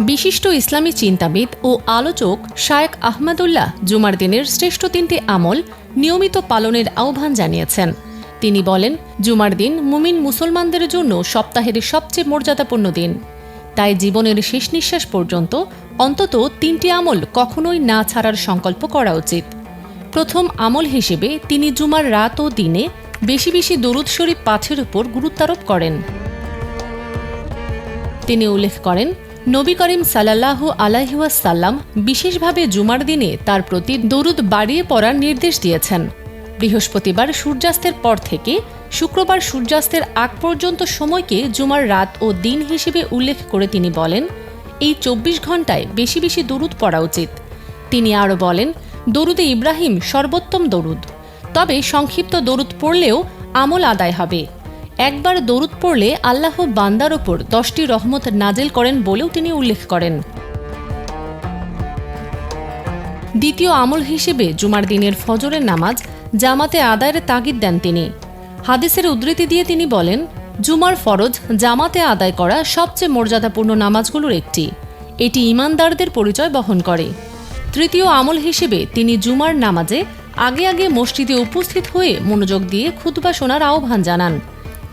বিশিষ্ট ইসলামী চিন্তাবিদ ও আলোচক শায়েখ আহমদুল্লাহ জুমার দিনের শ্রেষ্ঠ 3টি আমল নিয়মিত পালনের আহ্বান জানিয়েছেন। তিনি বলেন, জুমার দিন মুমিন মুসলমানদের জন্য সপ্তাহের সবচেয়ে মর্যাদাপূর্ণ দিন। তাই জীবনের শেষ নিঃশ্বাস পর্যন্ত অন্তত 3টি আমল কখনোই না ছাড়ার সংকল্প করা উচিত। প্রথম আমল হিসেবে তিনি জুমার রাত ও দিনে বেশি বেশি দরুদ শরীফ পাঠের উপর গুরুত্বারোপ করেন। তিনি উল্লেখ করেন, নবী করিম সাল্লাল্লাহু আলাইহি ওয়াসাল্লাম বিশেষভাবে জুমার দিনে তার প্রতি দরুদ বাড়িয়ে পড়ার নির্দেশ দিয়েছেন। বৃহস্পতিবার সূর্যাস্তের পর থেকে শুক্রবার সূর্যাস্তের আগ পর্যন্ত সময়কে জুমার রাত ও দিন হিসেবে উল্লেখ করে তিনি বলেন, এই 24 ঘণ্টায় বেশি বেশি দরুদ পড়া উচিত। তিনি আরও বলেন, দরুদে ইব্রাহিম সর্বোত্তম দরুদ, তবে সংক্ষিপ্ত দরুদ পড়লেও আমল আদায় হবে। একবার দরুদ পড়লে আল্লাহ বান্দার ওপর 10টি রহমত নাজিল করেন বলেও তিনি উল্লেখ করেন। দ্বিতীয় আমল হিসেবে জুমার দিনের ফজরের নামাজ জামাতে আদায়ের তাগিদ দেন তিনি। হাদিসের উদ্ধৃতি দিয়ে তিনি বলেন, জুমার ফরজ জামাতে আদায় করা সবচেয়ে মর্যাদাপূর্ণ নামাজগুলোর একটি। এটি ঈমানদারদের পরিচয় বহন করে। তৃতীয় আমল হিসেবে তিনি জুমার নামাজে আগে আগে মসজিদে উপস্থিত হয়ে মনোযোগ দিয়ে খুতবা শোনার আহ্বান জানান।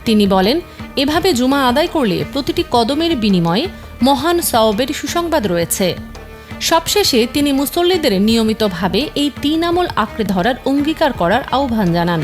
তিনি বলেন, এভাবে জুমা আদায় করলে প্রতিটি কদমের বিনিময়ে মহান সওয়াবের সুসংবাদ রয়েছে। সবশেষে তিনি মুসল্লিদের নিয়মিতভাবে এই 3 আমল আঁকড়ে ধরার অঙ্গীকার করার আহ্বান জানান।